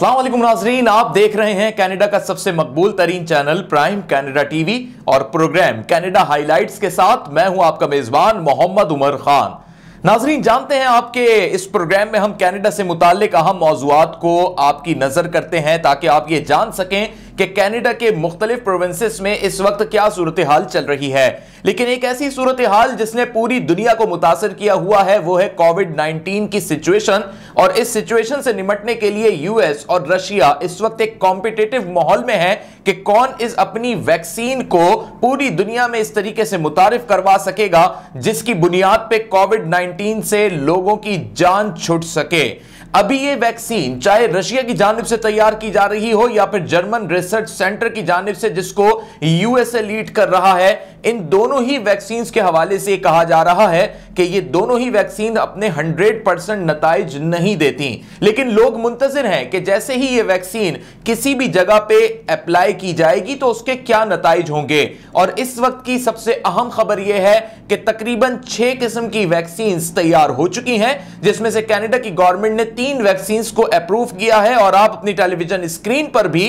अस्सलाम वालेकुम नाजरीन, आप देख रहे हैं कनाडा का सबसे मकबूल तरीन चैनल प्राइम कनाडा टीवी और प्रोग्राम कनाडा हाइलाइट्स के साथ मैं हूं आपका मेजबान मोहम्मद उमर खान। नाजरीन, जानते हैं आपके इस प्रोग्राम में हम कनाडा से मुताल्लिक अहम मौज़ूआत को आपकी नजर करते हैं ताकि आप ये जान सकें कि कनाडा के मुख्तलिफ प्रोविंसेस में इस वक्त क्या सूरत हाल चल रही है। लेकिन एक ऐसी सूरत हाल जिसने पूरी दुनिया को मुतासर किया हुआ है वो है कोविड-19 की सिचुएशन। और इस सिचुएशन से निपटने के लिए यूएस और रशिया इस वक्त एक कॉम्पिटिटिव माहौल में है कि कौन इस अपनी वैक्सीन को पूरी दुनिया में इस तरीके से मुतारिफ करवा सकेगा जिसकी बुनियाद पे कोविड-19 से लोगों की जान छुट सके। अभी ये वैक्सीन चाहे रशिया की जानिब से तैयार की जा रही हो या फिर जर्मन रिसर्च सेंटर की जानिब से जिसको यूएसए लीड कर रहा है, इन दोनों ही वैक्सीन के हवाले से कहा जा रहा है कि ये दोनों ही वैक्सीन अपने 100% नताइज नहीं देती। लेकिन लोग मुंतजिर हैं कि जैसे ही ये वैक्सीन किसी भी जगह पे अप्लाई की जाएगी तो उसके क्या नताइज होंगे। और इस वक्त की सबसे अहम खबर यह है कि तकरीबन 6 किस्म की वैक्सीन तैयार हो चुकी हैं, जिसमें से कनाडा की गवर्नमेंट ने 3 वैक्सीन को अप्रूव किया है और आप अपनी टेलीविजन स्क्रीन पर भी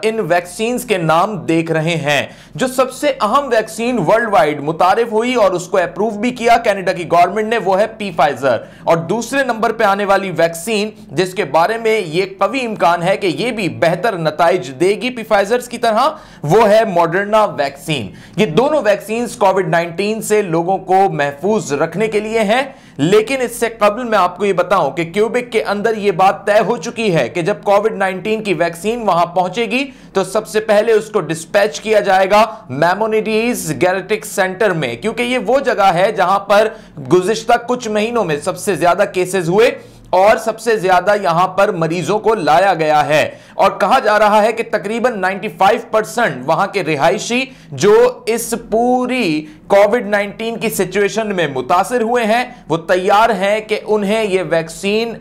इन वैक्सीन के नाम देख रहे हैं। जो सबसे अहम वैक्सीन वर्ल्ड वाइड मुतारिफ हुई और उसको अप्रूव भी किया कनाडा की गवर्नमेंट ने, वो है Pfizer। और दूसरे नंबर पे आने वाली वैक्सीन जिसके बारे में यह कवी इम्कान है कि यह भी बेहतर नताइज देगी Pfizer की तरह, वो है मॉडर्ना वैक्सीन। ये दोनों वैक्सीन कोविड-19 से लोगों को महफूज रखने के लिए हैं। लेकिन इससे कबल मैं आपको यह बताऊं कि क्यूबिक के अंदर यह बात तय हो चुकी है कि जब कोविड-19 की वैक्सीन वहां पहुंचेगी तो सबसे पहले उसको डिस्पैच किया जाएगा मैमोनिडीज गैरेटिक सेंटर में, क्योंकि यह वो जगह है जहां पर गुज़िश्ता कुछ महीनों में सबसे ज्यादा केसेस हुए और सबसे ज्यादा यहां पर मरीजों को लाया गया है। और कहा जा रहा है कि तकरीबन 95% वहां के रिहायशी जो इस पूरी कोविड-19 की सिचुएशन में मुतासिर हुए हैं वो तैयार हैं कि उन्हें यह वैक्सीन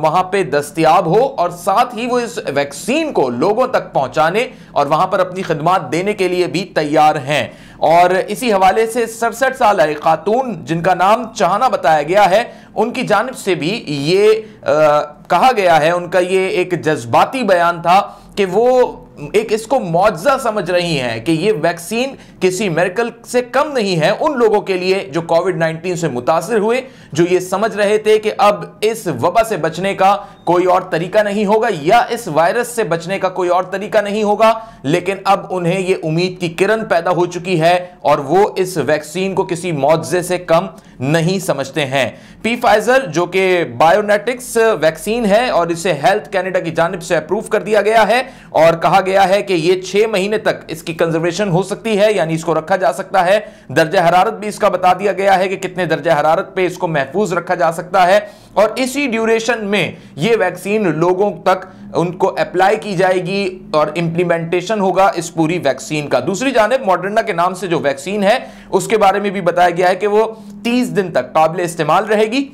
वहां पे दस्तयाब हो और साथ ही वो इस वैक्सीन को लोगों तक पहुंचाने और वहां पर अपनी खिदमात देने के लिए भी तैयार हैं। और इसी हवाले से 67 साल खातून जिनका नाम चाहना बताया गया है, उनकी जानिब से भी ये कहा गया है, उनका ये एक जज्बाती बयान था कि वो एक इसको मौजज़ा समझ रही हैं कि ये वैक्सीन किसी मिरेकल से कम नहीं है उन लोगों के लिए जो कोविड-19 से मुतासिर हुए, जो ये समझ रहे थे कि अब इस वबा से बचने का कोई और तरीका नहीं होगा या इस वायरस से बचने का कोई और तरीका नहीं होगा। लेकिन अब उन्हें ये उम्मीद की किरण पैदा हो चुकी है और वो इस वैक्सीन को किसी मौजज़े से कम नहीं समझते हैं। Pfizer जो कि बायोनेटिक्स वैक्सीन है और इसे हेल्थ कनाडा की जानिब से अप्रूव कर दिया गया है और कहा गया है कि ये 6 महीने तक इसकी कंजर्वेशन हो सकती है, यानी इसको रखा जा सकता है। दर्जा हरारत भी इसका बता दिया गया है कि कितने दर्जा हरारत पे इसको महफूज रखा जा सकता है और इसी ड्यूरेशन में ये वैक्सीन लोगों तक उनको अप्लाई की जाएगी और इंप्लीमेंटेशन होगा इस पूरी वैक्सीन का। दूसरी जानिब मॉडर्ना के नाम से जो वैक्सीन है उसके बारे में भी बताया गया है कि वो 30 दिन तक काबिल इस्तेमाल रहेगी।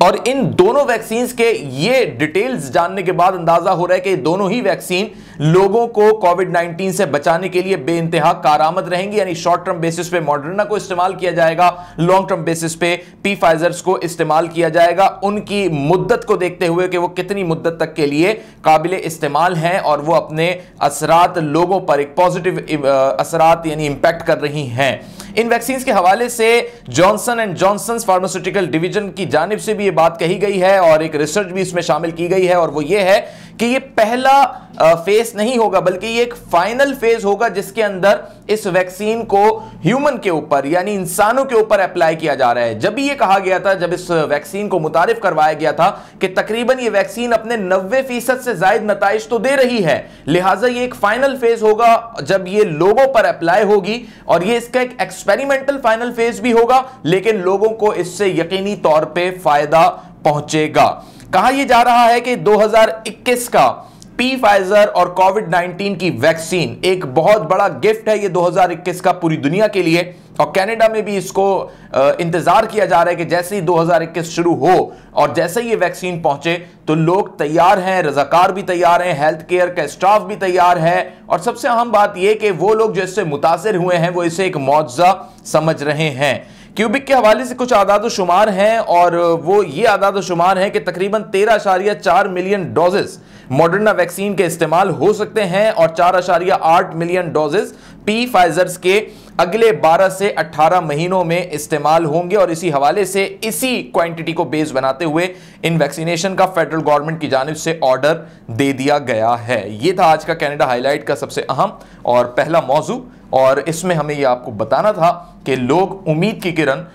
और इन दोनों वैक्सीन के ये डिटेल्स जानने के बाद अंदाजा हो रहा है कि दोनों ही वैक्सीन लोगों को कोविड-19 से बचाने के लिए बेइंतहा कारआमद रहेंगी। यानी शॉर्ट टर्म बेसिस पे मॉडर्ना को इस्तेमाल किया जाएगा, लॉन्ग टर्म बेसिस पे Pfizer को इस्तेमाल किया जाएगा, उनकी मुद्दत को देखते हुए कि वो कितनी मुद्दत तक के लिए काबिल इस्तेमाल हैं और वो अपने असरात लोगों पर एक पॉजिटिव असरात यानी इंपैक्ट कर रही हैं। इन वैक्सीन के हवाले से Johnson and Johnson pharmaceutical division की जानिब से भी ये बात कही गई है और एक रिसर्च भी इसमें शामिल की गई है और वो ये है कि ये पहला फेज नहीं होगा बल्कि ये एक फाइनल फेज होगा जिसके अंदर इस वैक्सीन को ह्यूमन के ऊपर यानी इंसानों के ऊपर अप्लाई किया जा रहा है। जब भी ये कहा गया था, जब इस वैक्सीन को मुतारिफ करवाया गया था कि तकरीबन ये वैक्सीन अपने 90% से ज्यादा नताइज तो दे रही है, लिहाजा ये एक फाइनल फेज होगा जब ये लोगों पर अप्लाई होगी और ये इसका एक एक्सपेरिमेंटल फाइनल फेज भी होगा, लेकिन लोगों को इससे यकीनी तौर पर फायदा पहुंचेगा। कहा यह जा रहा है कि 2021 का Pfizer और कोविड-19 की वैक्सीन एक बहुत बड़ा गिफ्ट है ये 2021 का पूरी दुनिया के लिए। और कनाडा में भी इसको इंतजार किया जा रहा है कि जैसे ही 2021 शुरू हो और जैसे ही ये वैक्सीन पहुंचे तो लोग तैयार हैं, रजाकार भी तैयार हैं, हेल्थ केयर का स्टाफ भी तैयार है और सबसे अहम बात यह कि वो लोग जो इससे मुतासिर हुए हैं वो इसे एक मौजज़ा समझ रहे हैं। क्यूबिक के हवाले से कुछ आदाद शुमार हैं और वो ये आदाद शुमार हैं कि तकरीबन 13.4 मिलियन डोजेस मॉडर्ना वैक्सीन के इस्तेमाल हो सकते हैं और 4.8 मिलियन डोजेस फाइजर्स के अगले 12 से 18 महीनों में इस्तेमाल होंगे और इसी हवाले से इसी क्वांटिटी को बेस बनाते हुए इन वैक्सीनेशन का फेडरल गवर्नमेंट की जानिब से ऑर्डर दे दिया गया है। यह था आज का कनाडा हाईलाइट का सबसे अहम और पहला मौजू, और इसमें हमें यह आपको बताना था कि लोग उम्मीद की किरण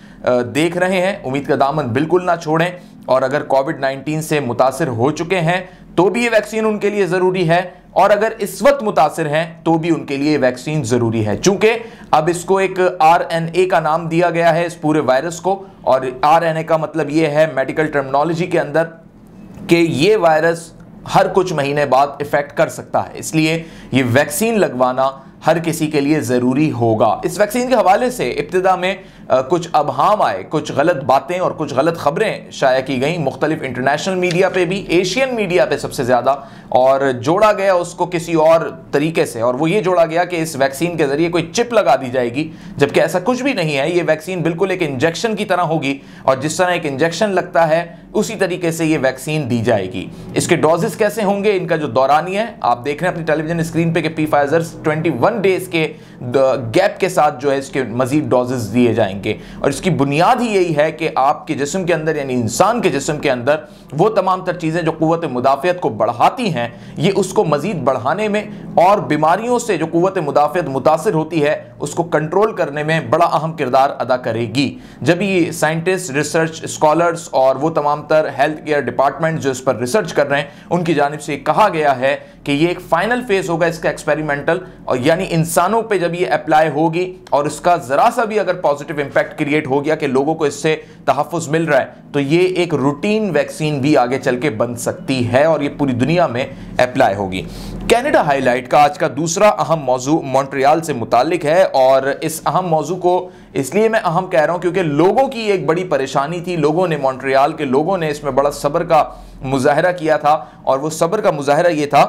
देख रहे हैं, उम्मीद का दामन बिल्कुल ना छोड़ें, और अगर कोविड-19 से मुतासिर हो चुके हैं तो भी ये वैक्सीन उनके लिए जरूरी है, और अगर इस वक्त मुतासिर हैं तो भी उनके लिए वैक्सीन जरूरी है, चूंकि अब इसको एक RNA का नाम दिया गया है इस पूरे वायरस को, और RNA का मतलब यह है मेडिकल टर्मिनोलॉजी के अंदर कि ये वायरस हर कुछ महीने बाद इफेक्ट कर सकता है, इसलिए ये वैक्सीन लगवाना हर किसी के लिए जरूरी होगा। इस वैक्सीन के हवाले से इब्तिदा में कुछ अबहाम आए, कुछ गलत बातें और कुछ गलत खबरें शाया की गई मुख्तलिफ इंटरनेशनल मीडिया पे भी, एशियन मीडिया पे सबसे ज्यादा, और जोड़ा गया उसको किसी और तरीके से, और वो ये जोड़ा गया कि इस वैक्सीन के जरिए कोई चिप लगा दी जाएगी, जबकि ऐसा कुछ भी नहीं है। ये वैक्सीन बिल्कुल एक इंजेक्शन की तरह होगी और जिस तरह एक इंजेक्शन लगता है उसी तरीके से ये वैक्सीन दी जाएगी। इसके डोजेस कैसे होंगे, इनका जो दौरानी है आप देख रहे हैं अपनी टेलीविजन स्क्रीन पे कि फाइजर्स 21 डेज के गैप के साथ जो है इसके मजीद डोजेस दिए जाएंगे, और इसकी बुनियाद ही यही है कि आपके जिस्म के अंदर यानी इंसान के जिस्म के अंदर वो तमाम तर चीजें जो कुव्वत मुदाफियत को बढ़ाती हैं, ये उसको मजीद बढ़ाने में और बीमारियों से जो कुव्वत मुदाफियत मुतासिर होती है उसको कंट्रोल करने में बड़ा अहम किरदार अदा करेगी। जब ये साइंटिस्ट, रिसर्च स्कॉलर्स और वो तमाम तर हेल्थ केयर डिपार्टमेंट जो इस पर रिसर्च कर रहे हैं उनकी जानिब से कहा गया है कि ये एक फाइनल फेज होगा इसका एक्सपेरिमेंटल, और यानी इंसानों पे जब ये अप्लाई होगी और इसका जरा सा भी अगर पॉजिटिव इंपैक्ट क्रिएट हो गया कि लोगों को इससे तहफ़्फ़ुज़ मिल रहा है तो ये एक रूटीन वैक्सीन भी आगे चल के बन सकती है और ये पूरी दुनिया में अप्लाई होगी। कनाडा हाईलाइट का आज का दूसरा अहम मौजू मॉन्ट्रियल से मुताल्लिक है, और इस अहम मौजू को इसलिए मैं अहम कह रहा हूं क्योंकि लोगों की एक बड़ी परेशानी थी, लोगों ने मॉन्ट्रियल के लोगों ने इसमें बड़ा सब्र का मुजाहरा किया था, और वो सब्र का मुजाहरा ये था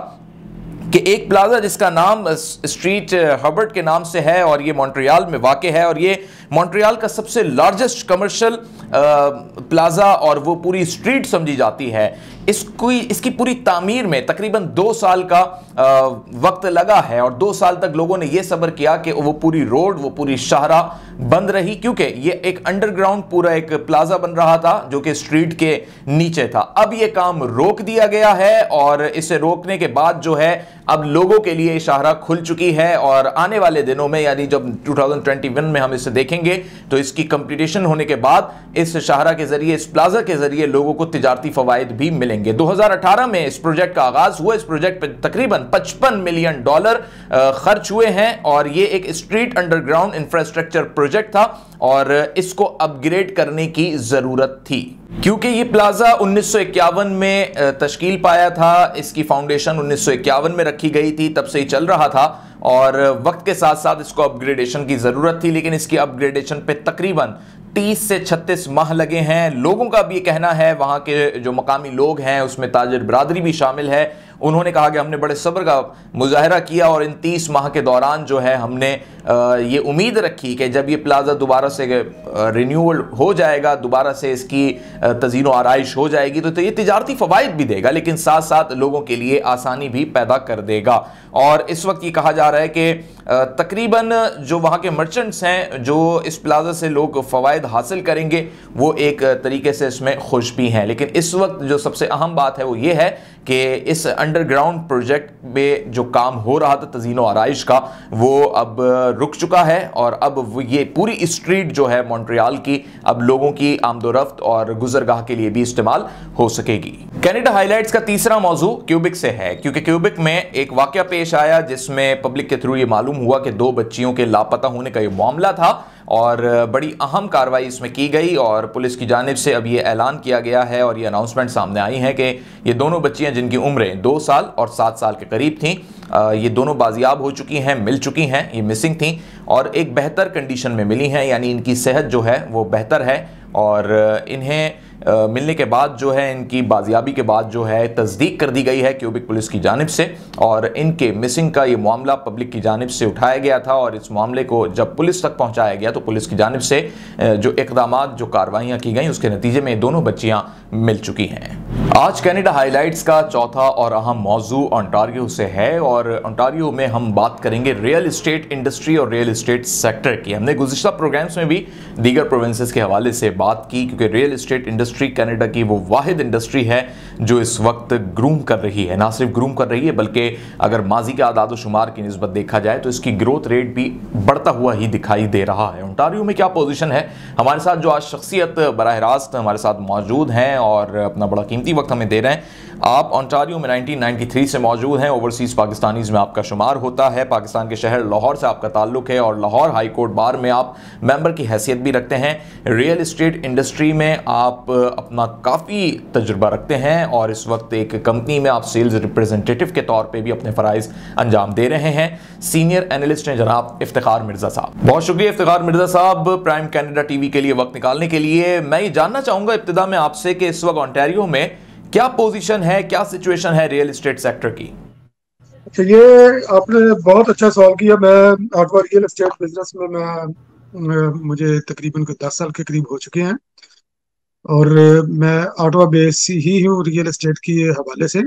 कि एक प्लाजा जिसका नाम स्ट्रीट हर्बर्ट के नाम से है और ये मॉन्ट्रियल में वाक़ है, और ये मॉन्ट्रियल का सबसे लार्जेस्ट कमर्शियल प्लाजा और वो पूरी स्ट्रीट समझी जाती है। इसकी पूरी तामीर में तकरीबन 2 साल का वक्त लगा है, और 2 साल तक लोगों ने यह सब्र किया कि वो पूरी रोड, वो पूरी शाहरा बंद रही, क्योंकि ये एक अंडरग्राउंड पूरा एक प्लाजा बन रहा था जो कि स्ट्रीट के नीचे था। अब ये काम रोक दिया गया है, और इसे रोकने के बाद जो है अब लोगों के लिए शाहरा खुल चुकी है, और आने वाले दिनों में यानी जब 2021 में हम इसे देखेंगे तो इसकी कंप्लीटेशन होने के बाद इस शाहरा के जरिए, इस प्लाजा के जरिए लोगों को तिजारती फवायद भी मिलेंगे। 2018 में इस प्रोजेक्ट का आगाज हुआ, इस प्रोजेक्ट पर तकरीबन $55 मिलियन खर्च हुए हैं, और ये एक स्ट्रीट अंडरग्राउंड इंफ्रास्ट्रक्चर प्रोजेक्ट था और इसको अपग्रेड करने की जरूरत थी क्योंकि ये प्लाजा 1951 में तश्कील पाया था, इसकी फाउंडेशन 1951 में रखी गई थी, तब से ही चल रहा था, और वक्त के साथ साथ इसको अपग्रेडेशन की जरूरत थी, लेकिन इसकी अपग्रेडेशन पे तकरीबन 30 से 36 माह लगे हैं। लोगों का भी ये कहना है, वहाँ के जो मकामी लोग हैं उसमें ताजिर बरादरी भी शामिल है, उन्होंने कहा कि हमने बड़े सब्र का मुजाहरा किया और इन 30 माह के दौरान जो है हमने ये उम्मीद रखी कि जब ये प्लाजा दोबारा से रिन्यूअल हो जाएगा, दोबारा से इसकी तज़ीन व आराइश हो जाएगी तो ये तिजारती फ़वाइद भी देगा, लेकिन साथ साथ लोगों के लिए आसानी भी पैदा कर देगा। और इस वक्त ये कहा जा रहा है कि तकरीबन जो वहाँ के मर्चेंट्स हैं, जो इस प्लाजा से लोग फ़वाइद हासिल करेंगे, वो एक तरीके से इसमें खुश भी हैं। लेकिन इस वक्त जो सबसे अहम बात है वो ये है कि इस अंडरग्राउंड प्रोजेक्ट में जो काम हो रहा था तज़ीन व आराइश का, वो अब रुक चुका है, और अब ये पूरी स्ट्रीट जो है मॉन्ट्रियल की अब लोगों की आमदोरफ्त और गुजरगाह के लिए भी इस्तेमाल हो सकेगी। कनाडा हाईलाइट्स का तीसरा मौजू क्यूबिक से है, क्योंकि क्यूबिक में एक वाकया पेश आया जिसमें पब्लिक के थ्रू ये मालूम हुआ कि 2 बच्चियों के लापता होने का ये मामला था, और बड़ी अहम कार्रवाई इसमें की गई, और पुलिस की जानिब से अब ये ऐलान किया गया है और ये अनाउंसमेंट सामने आई है कि ये दोनों बच्चियां जिनकी उम्रें 2 साल और 7 साल के करीब थीं, ये दोनों बाजियाब हो चुकी हैं, मिल चुकी हैं, ये मिसिंग थीं और एक बेहतर कंडीशन में मिली हैं, यानी इनकी सेहत जो है वो बेहतर है, और इन्हें मिलने के बाद जो है, इनकी बाजियाबी के बाद जो है तस्दीक कर दी गई है क्यूबिक पुलिस की जानिब से, और इनके मिसिंग का ये मामला पब्लिक की जानिब से उठाया गया था। और इस मामले को जब पुलिस तक पहुंचाया गया तो पुलिस की जानिब से जो इक़दामात, जो कार्रवाइयाँ की गई, उसके नतीजे में दोनों बच्चियाँ मिल चुकी हैं। आज कनाडा हाइलाइट्स का चौथा और अहम मौजू ओंटारियो से है, और ओंटारियो में हम बात करेंगे रियल इस्टेट इंडस्ट्री और रियल इस्टेट सेक्टर की। हमने गुज़िश्ता प्रोग्राम्स में भी दीगर प्रोविंसेस के हवाले से बात की, क्योंकि रियल इस्टेट इंडस्ट्री कनाडा की वो वाहिद इंडस्ट्री है जो इस वक्त ग्रूम कर रही है। ना सिर्फ ग्रूम कर रही है, बल्कि अगर माजी के आदाद शुमार की निस्बत देखा जाए तो इसकी ग्रोथ रेट भी बढ़ता हुआ ही दिखाई दे रहा है। ओंटारियो में क्या पोजीशन है, हमारे साथ जो आज शख्सियत बराह रास्त हमारे साथ मौजूद हैं और अपना बड़ा कीमती वक्त हमें दे रहे हैं। आप ओंटारियो में 1993 से मौजूद हैं, ओवरसीज़ पाकिस्तानीज़ में आपका शुमार होता है, पाकिस्तान के शहर लाहौर से आपका ताल्लुक़ है और लाहौर हाई कोर्ट बार में आप मेंबर की हैसियत भी रखते हैं। रियल इस्टेट इंडस्ट्री में आप अपना काफ़ी तजुर्बा रखते हैं और इस वक्त एक कंपनी में आप सेल्स रिप्रेजेंटेटिव के तौर पर भी अपने फ़राइज़ अंजाम दे रहे हैं। सीनियर एनालिस्ट हैं जनाब इफ्तिखार मिर्ज़ा साहब। बहुत शुक्रिया इफ्तिखार मिर्ज़ा साहब, प्राइम कैनेडा टीवी के लिए वक्त निकालने के लिए। मैं ये जानना चाहूँगा इब्तिदा में आपसे कि इस वक्त ओंटारियो में क्या पोजीशन है, क्या सिचुएशन है रियल एस्टेट सेक्टर की? अच्छा, ये आपने बहुत अच्छा सवाल किया। मैं ऑटवा रियल एस्टेट बिजनेस में मुझे तकरीबन 10 साल के करीब हो चुके हैं, और मैं ऑटवा बेस ही हूँ रियल एस्टेट के हवाले से।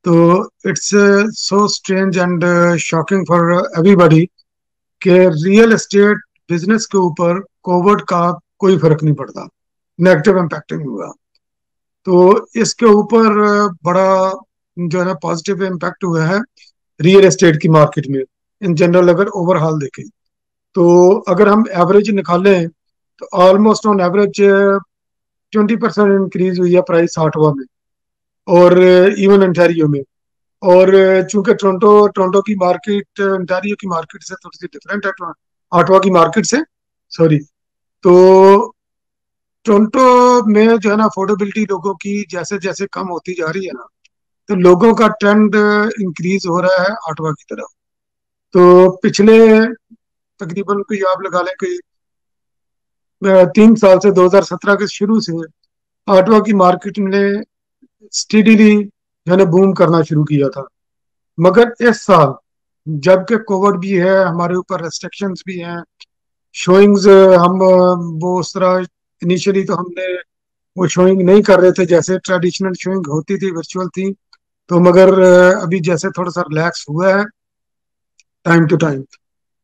तो it's so strange and shocking for everybody कि रियल एस्टेट बिजनेस के ऊपर कोविड का कोई फर्क नहीं पड़ता, नेगेटिव इम्पैक्ट नहीं हुआ। तो इसके ऊपर बड़ा जो है ना पॉजिटिव इम्पैक्ट हुआ है रियल एस्टेट की मार्केट में इन जनरल। अगर ओवरऑल देखें तो अगर हम एवरेज निकालें तो ऑलमोस्ट ऑन एवरेज 20% इंक्रीज हुई है प्राइस आठवा में, और इवन ओंटारियो में। और चूंकि टोरंटो टोरंटो की मार्केट ओंटारियो की मार्केट से थोड़ी सी डिफरेंट है, आठवा की मार्केट से, सॉरी। तो टोरंटो में जो है ना अफोर्डेबिलिटी लोगों की जैसे जैसे कम होती जा रही है ना, तो लोगों का ट्रेंड इंक्रीज हो रहा है आठवा की तरफ। तो पिछले तकरीबन कोई आप लगा लें कि 3 साल से 2017 के शुरू से आठवा की मार्केट ने स्टेडीली जो है ना बूम करना शुरू किया था। मगर इस साल जबकि कोविड भी है, हमारे ऊपर रेस्ट्रिक्शंस भी हैं, शोइंग्स हम वो उस तरह इनिशियली तो हमने वो शोइंग नहीं कर रहे थे जैसे ट्रेडिशनल शोइंग होती थी, वर्चुअल थी। तो मगर अभी जैसे थोड़ा सा रिलैक्स हुआ है टाइम टू टाइम,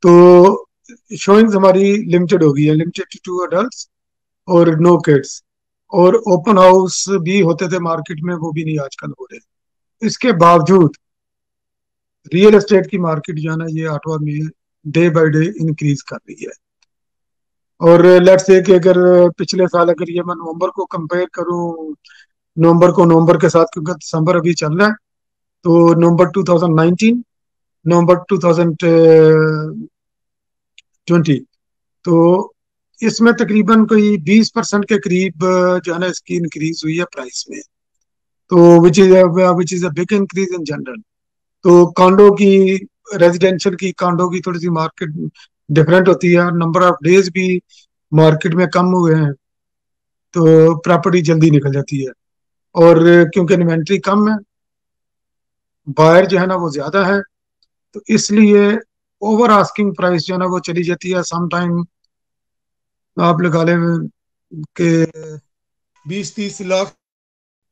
तो शोइंग्स हमारी लिमिटेड हो गई है, लिमिटेड टू अडल्ट्स और नो किड्स। और ओपन हाउस भी होते थे मार्केट में, वो भी नहीं आजकल हो रहे। इसके बावजूद रियल एस्टेट की मार्केट जो है ना ये आठवा में डे बाय डे इंक्रीज कर रही है। और लेट्स से कि अगर पिछले साल अगर ये मैं नवंबर को कंपेयर करूं, नवंबर के साथ, क्योंकि दिसंबर अभी चल रहा है, तो नवंबर 2019, नवंबर 2020, तो इसमें तकरीबन कोई 20% के करीब जो है ना इसकी इंक्रीज हुई है प्राइस में। तो which is a big increase in general. तो कांडो की, रेजिडेंशियल की कांडो की थोड़ी सी मार्केट डिफरेंट होती है, नंबर ऑफ डेज भी मार्केट में कम हुए हैं, तो प्रॉपर्टी जल्दी निकल जाती है। और क्योंकि इन्वेंट्री कम है, बायर जो है ना वो ज्यादा है, तो इसलिए ओवर आस्किंग प्राइस जो है ना वो चली जाती है। सम टाइम आप लगा लें कि 20-30 लाख।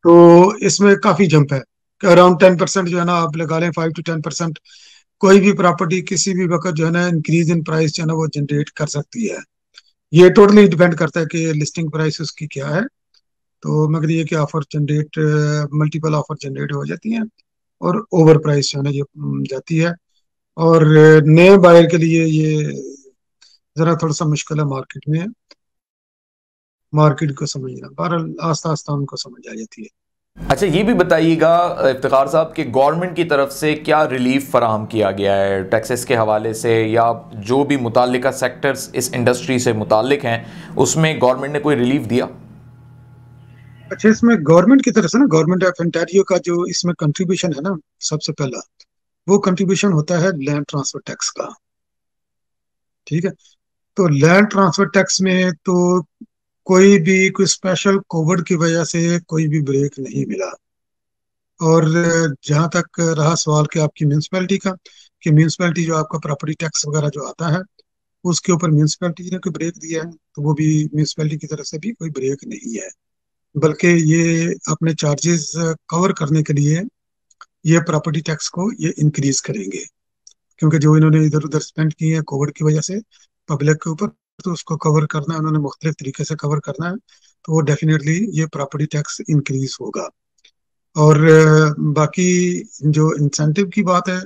तो इसमें काफी जंप है कि अराउंड 10% जो है ना आप लगा लें, 5 to 10% कोई भी प्रॉपर्टी किसी भी वक्त जो है ना इंक्रीज इन प्राइस जो है ना वो जनरेट कर सकती है। ये टोटली डिपेंड करता है कि लिस्टिंग प्राइस उसकी क्या है। तो मगर ये कि offer generate, multiple offer generate हो जाती हैं और ओवर प्राइस जो है ना ये जाती है। और नए बायर के लिए ये जरा थोड़ा सा मुश्किल है मार्केट में, मार्केट को समझना। बहरहाल आस्ता आस्ता उनको समझ आ जाती है। अच्छा, ये भी बताइएगा इफ्तिखार साहब कि गवर्नमेंट की तरफ से क्या रिलीफ फराहम किया गया है टैक्सेस के हवाले से, या जो भी मुताल्लिका सेक्टर्स इस इंडस्ट्री से मुताल्लिक हैं उसमें गवर्नमेंट ने कोई रिलीफ दिया? अच्छा, इसमें गवर्नमेंट की तरफ से ना, गवर्नमेंट ऑफ ओंटारियो का जो इसमें कंट्रीब्यूशन है ना, सबसे पहला वो कंट्रीब्यूशन होता है लैंड ट्रांसफर टैक्स का। ठीक है। तो लैंड ट्रांसफर टैक्स में तो कोई भी कोई स्पेशल कोविड की वजह से कोई भी ब्रेक नहीं मिला। और जहां तक रहा सवाल कि आपकी म्यूनसिपैलिटी का, कि म्यूनसिपैलिटी जो आपका प्रॉपर्टी टैक्स वगैरह जो आता है उसके ऊपर म्यूनसिपैलिटी ने कोई ब्रेक दिया है, तो वो भी म्यूनसिपैलिटी की तरफ से भी कोई ब्रेक नहीं है। बल्कि ये अपने चार्जेस कवर करने के लिए ये प्रॉपर्टी टैक्स को ये इंक्रीज करेंगे, क्योंकि जो इन्होंने इधर उधर स्पेंड किए हैं कोविड की वजह से पब्लिक के ऊपर, तो उसको कवर करना है, उन्होंने मुख्तलिफ तरीके से कवर करना है। तो वो डेफिनेटली ये प्रॉपर्टी टैक्स इंक्रीज होगा। और बाकी जो इंसेंटिव की बात है,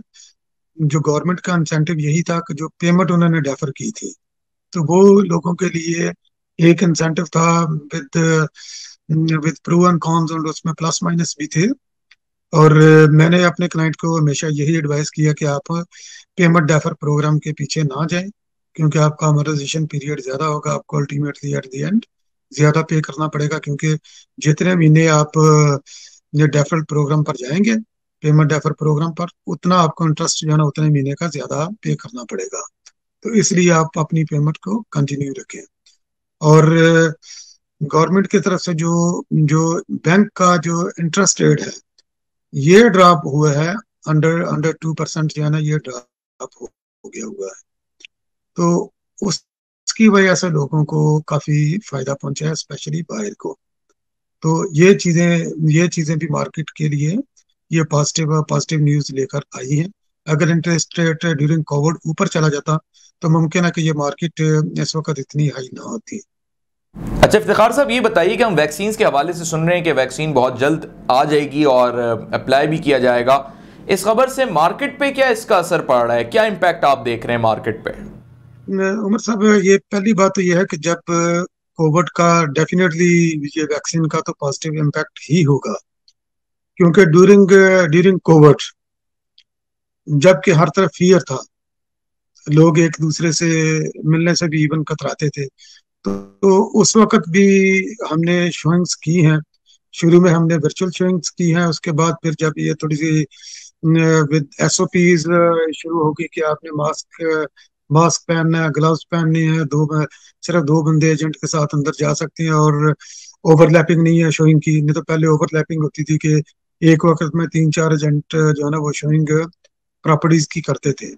जो गवर्नमेंट का इंसेंटिव यही था कि जो पेमेंट उन्होंने डेफर की थी, तो वो लोगों के लिए एक इंसेंटिव था with with pro and cons, और उसमें प्लस माइनस भी थे। और मैंने अपने क्लाइंट को हमेशा यही एडवाइस किया कि आप पेमेंट डेफर प्रोग्राम के पीछे ना जाएं, क्योंकि आपका अमोर्टाइजेशन पीरियड ज्यादा होगा, आपको अल्टीमेटली एट द एंड ज्यादा पे करना पड़ेगा, क्योंकि जितने महीने आप ये डेफर प्रोग्राम पर जाएंगे, पेमेंट डेफर प्रोग्राम पर, उतना आपको इंटरेस्ट जो है ना उतने महीने का ज्यादा पे करना पड़ेगा। तो इसलिए आप अपनी पेमेंट को कंटिन्यू रखें। और गवर्नमेंट की तरफ से जो जो बैंक का जो इंटरेस्ट रेट है ये ड्रॉप हुआ है, अंडर अंडर 2% जो है ना ये ड्रॉप हो गया हुआ है। तो उसकी वजह से लोगों को काफी फायदा पहुंचा है, स्पेशली बायर को। तो ये चीजें भी मार्केट के लिए ये पॉजिटिव पॉजिटिव न्यूज लेकर आई है। अगर इंटरेस्ट रेट ड्यूरिंग कोविड ऊपर चला जाता तो मुमकिन है कि ये मार्केट इस वक्त इतनी हाई ना होती। अच्छा इफ्तिखार साहब, ये बताइए कि हम वैक्सीन के हवाले से सुन रहे हैं कि वैक्सीन बहुत जल्द आ जाएगी और अप्लाई भी किया जाएगा। इस खबर से मार्केट पे क्या इसका असर पड़ रहा है, क्या इम्पैक्ट आप देख रहे हैं मार्केट पे? उमर साहब, ये पहली बात तो ये है कि जब कोविड का, डेफिनेटली ये वैक्सीन का तो पॉजिटिव इम्पैक्ट ही होगा, क्योंकि ड्यूरिंग ड्यूरिंग कोविड जबकि हर तरफ फियर था, लोग एक दूसरे से मिलने से भी इवन कतराते थे, तो उस वक्त भी हमने शोइंग्स की हैं। शुरू में हमने वर्चुअल शोइंग्स की हैं, उसके बाद फिर जब ये थोड़ी सी विद एसओपीज शुरू होगी कि आपने मास्क मास्क पहनना है, ग्लव्स पहनने हैं, सिर्फ दो बंदे एजेंट के साथ अंदर जा सकते हैं, और ओवरलैपिंग नहीं है शोइंग की। नहीं तो पहले ओवरलैपिंग होती थी कि एक वक्त में तीन चार एजेंट जो है ना वो शोइंग प्रॉपर्टीज की करते थे।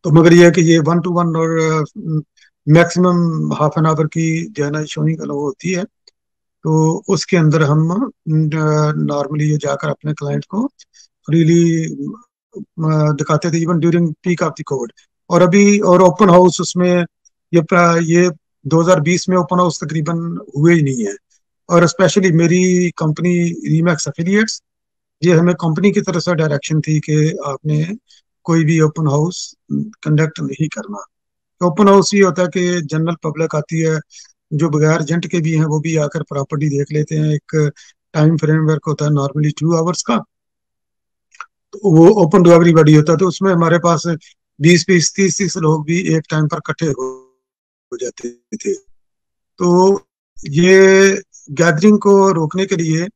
तो मगर ये है कि ये 1 to 1 और मैक्सिमम हाफ एन आवर की जो है ना शोइंग अलाउ होती है। तो उसके अंदर हम नॉर्मली ये जाकर अपने क्लाइंट को फ्रीली दिखाते थे, even during peak of the Covid. और अभी और ओपन हाउस उसमें ये 2020 में ओपन हाउस तकरीबन हुए ही नहीं है। और स्पेशली मेरी कंपनी रीमैक्स एफिलिएट्स, ये हमें कंपनी की तरफ से डायरेक्शन थी कि आपने कोई भी ओपन हाउस कंडक्ट नहीं करना। ओपन हाउस ये होता है कि जनरल पब्लिक आती है, जो बगैर एजेंट के भी हैं वो भी आकर प्रॉपर्टी देख लेते हैं। एक टाइम फ्रेमवर्क होता है नॉर्मली 2 आवर्स का, तो वो ओपन टू एवरीबॉडी होता है। तो उसमें हमारे पास 20 20 30 30 लोग भी एक टाइम पर इकट्ठे हो जाते थे। तो ये गैदरिंग को रोकने के लिए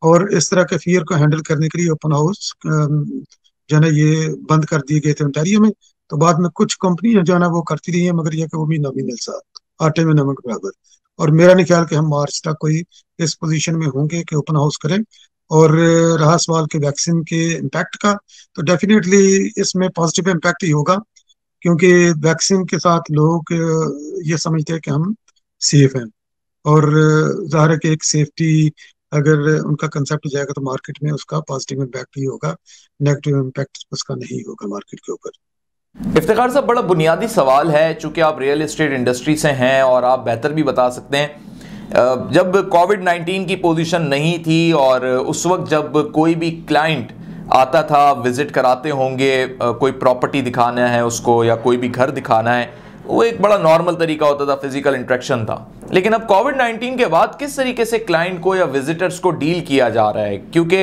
और इस तरह के फियर को हैंडल करने के लिए ओपन हाउस जो है ना ये बंद कर दिए गए थे ओंटारियो में। तो बाद में कुछ कंपनी जो है ना वो करती रही है, मगर ये कि वो भी नॉमिनल सा, आटे में नमक बराबर। और मेरा नहीं ख्याल कि हम मार्च तक कोई इस पोजीशन में होंगे कि ओपन हाउस करें। और रहा सवाल के वैक्सीन के इम्पैक्ट का, तो डेफिनेटली इसमें पॉजिटिव इम्पैक्ट ही होगा, क्योंकि वैक्सीन के साथ लोग ये समझते हैं कि हम सेफ हैं। और जाहिर है कि एक सेफ्टी अगर उनका कंसेप्ट हो जाएगा तो मार्केट में उसका पॉजिटिव इम्पैक्ट ही होगा, नेगेटिव इम्पैक्ट उसका नहीं होगा मार्केट के ऊपर। इफ्तिखार साहब, बड़ा बुनियादी सवाल है, चूंकि आप रियल एस्टेट इंडस्ट्री से हैं और आप बेहतर भी बता सकते हैं। जब कोविड-19 की पोजीशन नहीं थी और उस वक्त जब कोई भी क्लाइंट आता था, विजिट कराते होंगे, कोई प्रॉपर्टी दिखाना है उसको या कोई भी घर दिखाना है, वो एक बड़ा नॉर्मल तरीका होता था, फिजिकल इंटरेक्शन था। लेकिन अब कोविड-19 के बाद किस तरीके से क्लाइंट को या विजिटर्स को डील किया जा रहा है, क्योंकि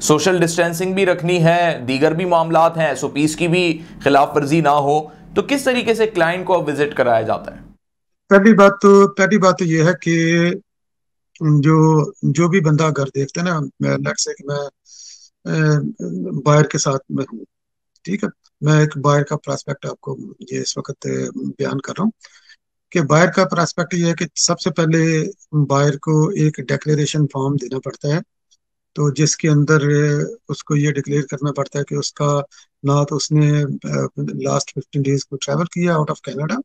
सोशल डिस्टेंसिंग भी रखनी है, दीगर भी मामलात हैं, एसओपीज की भी खिलाफ वर्जी ना हो, तो किस तरीके से क्लाइंट को अब विजिट कराया जाता है? पहली बात तो ये है कि जो जो भी बंदा घर देखता है ना, मैं लेट्स से कि मैं बायर के साथ में हूँ, ठीक है, मैं एक बायर का प्रोस्पेक्ट आपको ये इस वक्त बयान कर रहा हूँ। कि बायर का प्रोस्पेक्ट ये है कि सबसे पहले बायर को एक डिक्लेरेशन फॉर्म देना पड़ता है, तो जिसके अंदर उसको ये डिक्लेयर करना पड़ता है कि उसका ना तो उसने लास्ट 15 डेज को ट्रैवल किया आउट ऑफ कनाडा,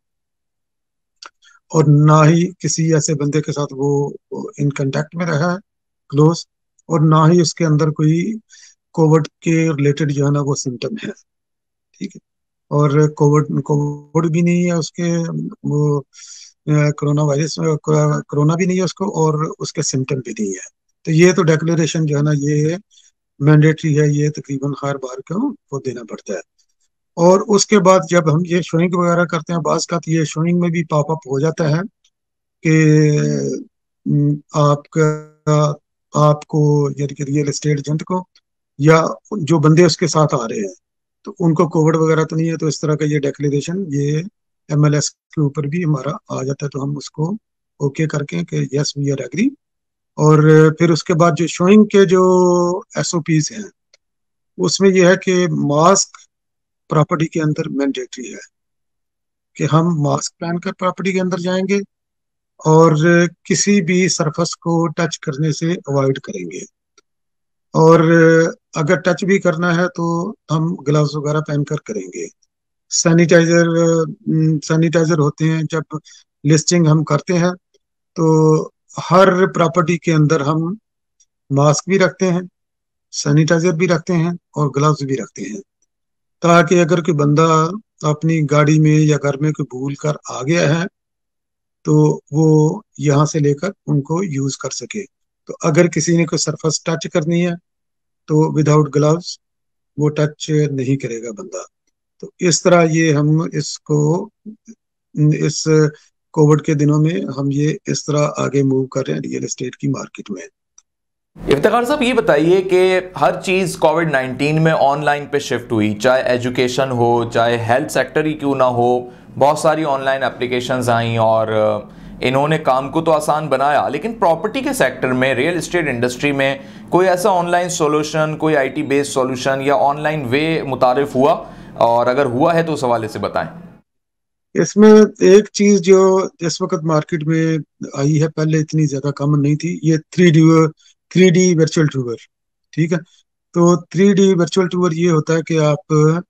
और ना ही किसी ऐसे बंदे के साथ वो इन कांटेक्ट में रहा है क्लोज, और ना ही उसके अंदर कोई कोविड के रिलेटेड जो है ना वो सिम्टम है। ठीक है। और कोविड कोविड भी नहीं है उसके, वो कोरोना वायरस कोरोना भी नहीं है उसको, और उसके सिम्टम भी नहीं है। तो ये तो डेक्लेरेशन जो है ना ये मैंडेटरी है, ये तकरीबन हर बार को देना पड़ता है। और उसके बाद जब हम ये शोइंग वगैरह करते हैं, बाज का ये शोइंग में भी पॉपअप हो जाता है कि आपका आपको यानी कि रियल एस्टेट एजेंट को या जो बंदे उसके साथ आ रहे हैं तो उनको कोविड वगैरह तो नहीं है, तो इस तरह का ये डिक्लेरेशन ये MLS के ऊपर भी हमारा आ जाता है, तो हम उसको ओके करके कि यस वी आर एग्री। और फिर उसके बाद जो शोइंग के जो SOPs हैं उसमें यह है कि मास्क प्रॉपर्टी के अंदर मैंडेटरी है, कि हम मास्क पहनकर प्रॉपर्टी के अंदर जाएंगे और किसी भी सरफेस को टच करने से अवॉइड करेंगे। और अगर टच भी करना है तो हम ग्लव्स वगैरह पहनकर करेंगे। सैनिटाइजर सैनिटाइजर होते हैं जब लिस्टिंग हम करते हैं, तो हर प्रॉपर्टी के अंदर हम मास्क भी रखते हैं, सैनिटाइजर भी रखते हैं और ग्लव्स भी रखते हैं, ताकि अगर कोई बंदा अपनी गाड़ी में या घर में कोई भूल कर आ गया है तो वो यहाँ से लेकर उनको यूज कर सके। तो अगर किसी ने कोई सरफेस टच करनी है तो विदाउट ग्लव्स वो टच नहीं करेगा बंदा। तो इस तरह ये हम इसको इस कोविड के दिनों में हम ये इस तरह आगे मूव कर रहे हैं रियल एस्टेट की मार्केट में। इफ्तिखार साहब, ये बताइए कि हर चीज़ कोविड-19 में ऑनलाइन पे शिफ्ट हुई, चाहे एजुकेशन हो, चाहे हेल्थ सेक्टर ही क्यों ना हो। बहुत सारी ऑनलाइन एप्लीकेशंस आई और इन्होंने काम को तो आसान बनाया, लेकिन प्रॉपर्टी के सेक्टर में, रियल एस्टेट इंडस्ट्री में कोई ऐसा ऑनलाइन सॉल्यूशन, कोई IT बेस्ड सॉल्यूशन या ऑनलाइन वे मुतारिफ हुआ? और अगर हुआ है तो उस हवाले से बताएं। इसमें एक चीज जो इस वक्त मार्केट में आई है, पहले इतनी ज्यादा कॉमन नहीं थी, ये 3D वर्चुअल टूर। ठीक है। तो 3D वर्चुअल टूर ये होता है कि आप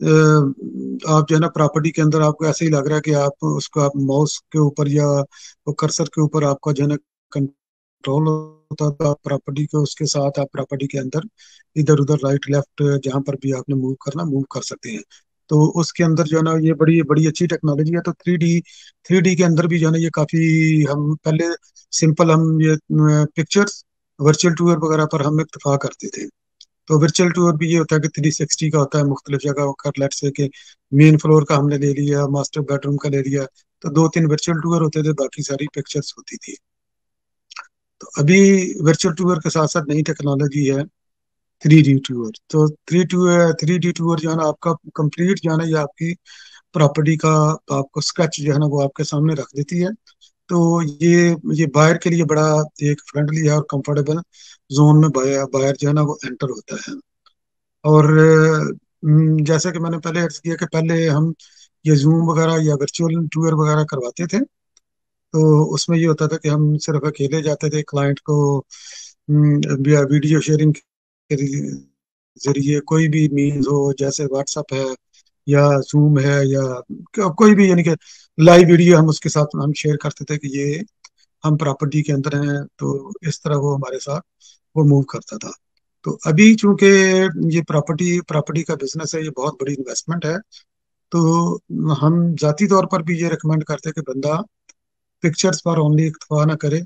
जो है ना प्रॉपर्टी के अंदर आपको ऐसे ही लग रहा है कि आप उसको आप माउस के ऊपर या वो कर्सर के ऊपर आपका जो है ना कंट्रोल होता था प्रॉपर्टी को, उसके साथ आप प्रॉपर्टी के अंदर इधर उधर राइट लेफ्ट जहां पर भी आपने मूव करना मूव कर सकते हैं। तो उसके अंदर जो है ना ये बड़ी बड़ी अच्छी टेक्नोलॉजी है। तो थ्री डी के अंदर भी जो है ना ये काफी, हम पहले सिंपल हम ये पिक्चर्स वर्चुअल टूर वगैरह पर हम इत्तफाक करते थे। तो वर्चुअल टूर भी ये होता है कि 360 का होता है, मुख्तलिफ जगह कर, लेट से कि मेन फ्लोर का हमने ले लिया, मास्टर बेडरूम का ले लिया, तो 2-3 वर्चुअल टूर होते थे, बाकी सारी पिक्चर्स होती थी। तो अभी वर्चुअल टूर के साथ साथ नई टेक्नोलॉजी है 3D टूर। तो 3D टूर जो है ना आपका कंप्लीट जो है ना ये आपकी प्रॉपर्टी का आपको स्केच जो है ना वो आपके सामने रख देती है। तो ये बायर के लिए बड़ा एक फ्रेंडली है और कंफर्टेबल जोन में बायर बायर जो है ना वो एंटर होता है। और जैसा कि मैंने पहले अर्ज किया कि पहले हम ये जूम वगैरह या वर्चुअल टूर वगैरह करवाते थे, तो उसमें ये होता था कि हम सिर्फ अकेले जाते थे, क्लाइंट को वीडियो शेयरिंग के जरिए कोई भी मीन्स हो, जैसे व्हाट्सअप है या जूम है या कोई भी, यानी कि लाइव वीडियो हम उसके साथ हम शेयर करते थे कि ये हम प्रॉपर्टी के अंदर हैं, तो इस तरह वो हमारे साथ वो मूव करता था। तो अभी चूंकि ये प्रॉपर्टी प्रॉपर्टी का बिजनेस है, ये बहुत बड़ी इन्वेस्टमेंट है, तो हम जाती तौर पर भी ये रिकमेंड करते हैं कि बंदा पिक्चर्स पर ओनली इक्तफा ना करे,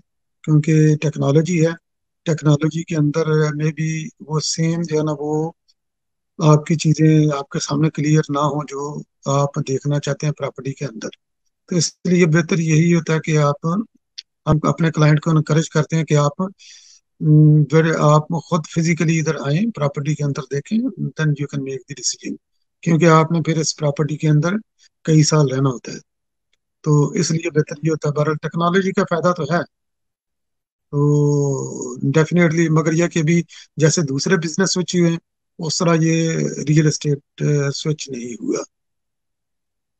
क्योंकि टेक्नोलॉजी है, टेक्नोलॉजी के अंदर में भी वो सेम जो है ना वो आपकी चीजें आपके सामने क्लियर ना हो जो आप देखना चाहते हैं प्रॉपर्टी के अंदर। तो इसलिए बेहतर यही होता है कि हम अपने क्लाइंट को इनकरेज करते हैं कि फिर आप खुद फिजिकली इधर आए, प्रॉपर्टी के अंदर देखें, then you can make the decision, क्योंकि आपने फिर इस प्रॉपर्टी के अंदर कई साल रहना होता है। तो इसलिए बेहतर ये होता है, बहरहाल टेक्नोलॉजी का फायदा तो है, तो डेफिनेटली, मगर यह कि अभी जैसे दूसरे बिजनेस स्विच हुए हैं उस तरह ये रियल एस्टेट स्विच नहीं हुआ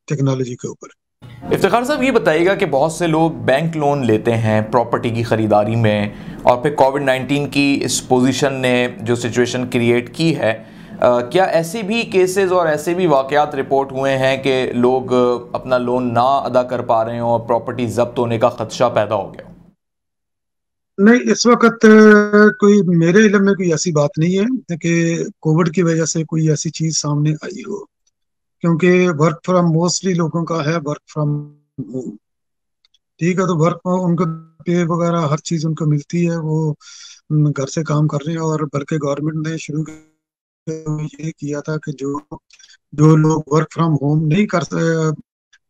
टेक्नोलॉजी के ऊपर। इफ्तिखार साहब, ये बताइएगा कि बहुत से लोग बैंक लोन लेते हैं प्रॉपर्टी की ख़रीदारी में, और फिर कोविड-19 की इस पोजीशन ने जो सिचुएशन क्रिएट की है, क्या ऐसे भी केसेस और ऐसे भी वाक़यात रिपोर्ट हुए हैं कि लोग अपना लोन ना अदा कर पा रहे हों और प्रॉपर्टी जब्त होने का खदशा पैदा हो गया? नहीं, इस वक्त कोई मेरे इल्म में कोई ऐसी बात नहीं है कि कोविड की वजह से कोई ऐसी चीज सामने आई हो, क्योंकि वर्क फ्रॉम मोस्टली लोगों का है वर्क फ्रॉम होम। ठीक है, तो वर्क उनको पे वगैरह हर चीज उनको मिलती है, वो घर से काम कर रहे हैं। और बल्कि गवर्नमेंट ने शुरू ये किया था कि जो जो लोग वर्क फ्रॉम होम नहीं कर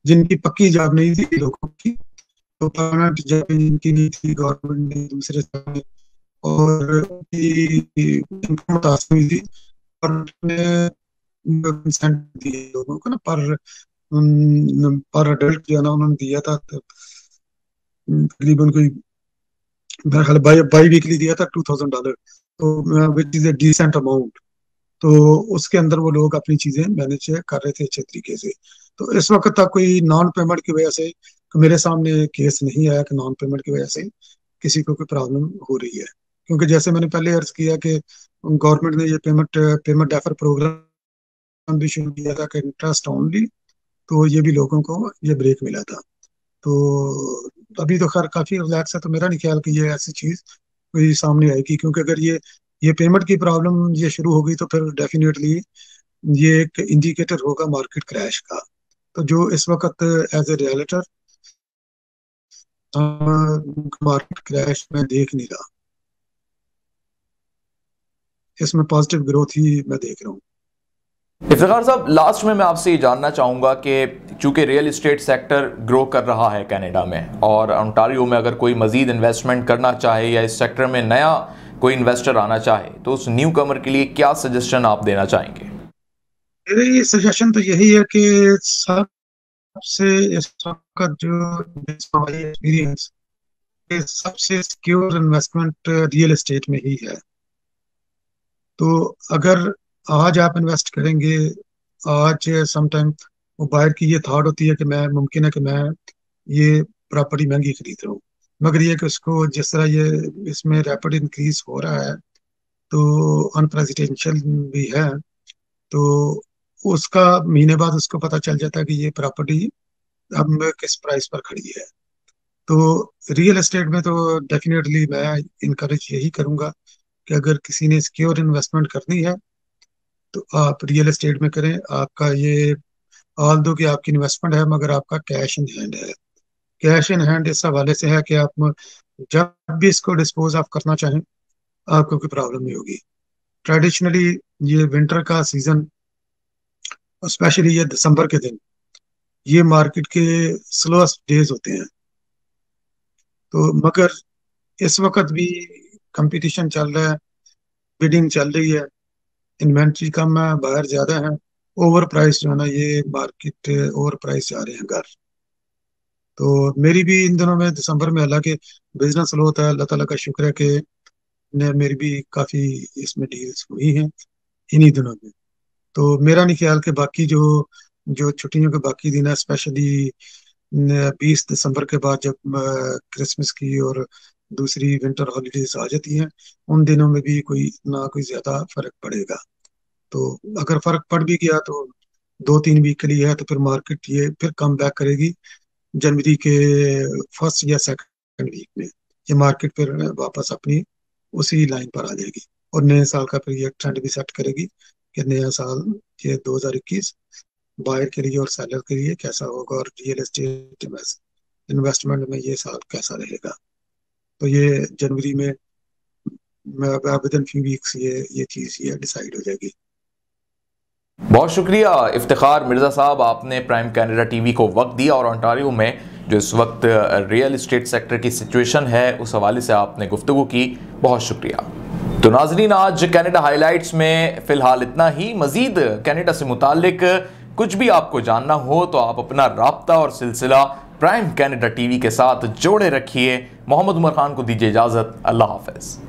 जिनकी पक्की जॉब नहीं थी लोगों की, तो परमानेंट जॉब इनकी नहीं थी, गवर्नमेंट ने दूसरे साल और इनकम मुतासर हुई थी, और ने कंसेंट दिए लोगों को ना, पर अडल्ट जो है ना उन्होंने दिया था तकरीबन कोई मेरा ख्याल बाई बाई वीकली दिया था $2000, तो which is a decent amount. तो उसके अंदर वो लोग अपनी चीजें मैनेज कर रहे थे अच्छे तरीके से। तो इस वक्त तक कोई नॉन पेमेंट की वजह से मेरे सामने केस नहीं आया कि नॉन पेमेंट की वजह से किसी को कोई प्रॉब्लम हो रही है, क्योंकि जैसे मैंने पहले अर्ज किया कि गवर्नमेंट ने ये पेमेंट पेमेंट डेफर प्रोग्राम भी शुरू किया था कि इंटरेस्ट ओनली, तो ये भी लोगों को ये ब्रेक मिला था। तो अभी तो खैर काफी रिलैक्स है, तो मेरा नहीं ख्याल कि ये ऐसी चीज कोई सामने आएगी, क्योंकि अगर ये पेमेंट की प्रॉब्लम ये शुरू होगी तो फिर डेफिनेटली ये एक इंडिकेटर होगा मार्केट क्रैश का। तो जो इस वक्त एज ए रियलिटर मार्केट क्रैश में देख नहीं रहा, इसमें पॉजिटिव ग्रोथ ही मैं देख रहा हूँ। इफ्तिखार साहब, लास्ट में मैं आपसे ये जानना चाहूँगा कि चूँकि रियल इस्टेट सेक्टर ग्रो कर रहा है कनाडा में, और ओंटारियो में अगर कोई मज़ीद इन्वेस्टमेंट करना चाहे या इस सेक्टर में नया कोई इन्वेस्टर आना चाहे, तो उस न्यू कमर के लिए क्या सजेशन आप देना चाहेंगे? मेरी सजेशन तो यही है कि सबसे इस वक्त जो एक्सपीरियंस, सबसे सिक्योर इन्वेस्टमेंट रियल एस्टेट में ही है। तो अगर आज आप इन्वेस्ट करेंगे, आज समटाइम वो बायर की ये थॉट होती है कि मैं मुमकिन है कि मैं ये प्रॉपर्टी महंगी खरीद रहा हूँ, मगर ये कि उसको जिस तरह ये इसमें रैपिड इंक्रीज हो रहा है, तो अनप्रेसिडेंशियल भी है, तो उसका महीने बाद उसको पता चल जाता है कि ये प्रॉपर्टी अब किस प्राइस पर खड़ी है। तो रियल एस्टेट में तो डेफिनेटली मैं इनकरेज यही करूंगा कि अगर किसी ने सिक्योर इन्वेस्टमेंट करनी है तो आप रियल एस्टेट में करें। आपका ये ऑल दो कि आपकी इन्वेस्टमेंट है, मगर आपका कैश इन हैंड है। कैश इन हैंड इस हवाले से है कि आप जब भी इसको डिस्पोज ऑफ करना चाहें आपको कोई प्रॉब्लम नहीं होगी। ट्रेडिशनली ये विंटर का सीजन, स्पेशली ये दिसंबर के दिन, ये मार्केट के स्लोएस्ट डेज होते हैं। तो मगर इस वक्त भी कंपटीशन चल रहा है, बिडिंग चल रही है, इन्वेंट्री कम है, बाहर ज्यादा है, ओवर प्राइस जो है ना, ये मार्केट ओवर प्राइस जा रहे हैं घर। तो मेरी भी इन दिनों में दिसंबर में, हालांकि बिजनेस स्लो होता है, अल्लाह ताला का शुक्र है कि मेरी भी काफी इसमें डील्स हुई हैं इन्हीं दिनों में। तो मेरा नहीं ख्याल कि बाकी जो जो छुट्टियों के बाकी दिन है, स्पेशली 20 दिसंबर के बाद जब क्रिसमस की और दूसरी विंटर हॉलीडेज आ जाती हैं, उन दिनों में भी कोई इतना कोई ज्यादा फर्क पड़ेगा। तो अगर फर्क पड़ भी गया तो 2-3 वीक के लिए है, तो फिर मार्केट ये फिर कम बैक करेगी जनवरी के फर्स्ट या सेकंड वीक में। ये मार्केट फिर वापस अपनी उसी लाइन पर आ जाएगी, और नए साल का फिर ये ट्रेंड भी सेट करेगी कि नया साल ये 2021 बायर के लिए और सेलर के लिए कैसा होगा, और रियल एस्टेट इन्वेस्टमेंट में ये साल कैसा रहेगा। तो ये जनवरी में विद इन फ्यू वीक्स ये चीज ये डिसाइड हो जाएगी। बहुत शुक्रिया इफ्तिखार मिर्ज़ा साहब, आपने प्राइम कनाडा टीवी को वक्त दिया और ओंटारियो में जो इस वक्त रियल इस्टेट सेक्टर की सिचुएशन है उस हवाले से आपने गुफ्तगू की। बहुत शुक्रिया। तो नाजरीन, आज कनाडा हाइलाइट्स में फ़िलहाल इतना ही। मज़ीद कनाडा से मुताल्लिक कुछ भी आपको जानना हो तो आप अपना राब्ता और सिलसिला प्राइम कनाडा टीवी के साथ जोड़े रखिए। मोहम्मद उमर खान को दीजिए इजाज़त। अल्लाह हाफ़िज़।